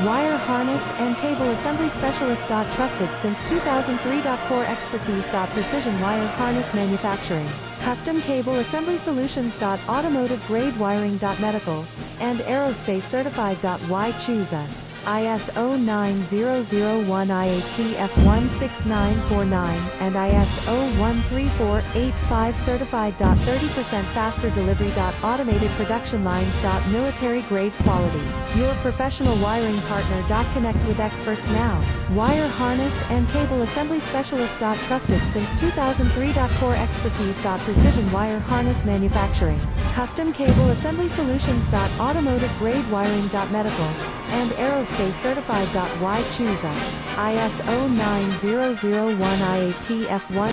Wire harness and cable assembly specialist. Trusted since 2003. Core expertise. Precision wire harness manufacturing, custom cable assembly solutions. Automotive grade wiring. Medical and aerospace certified. Why choose us? ISO 9001 IATF 16949 and ISO 13485 certified. 30% faster delivery. Automated production lines. Military grade quality. Your professional wiring partner. Connect with experts now. Wire harness and cable assembly specialist. Trusted since 2003. Core expertise. Precision wire harness manufacturing, custom cable assembly solutions. Automotive grade wiring. Medical and aerospace certified. Why choose us? ISO 9001 IATF 1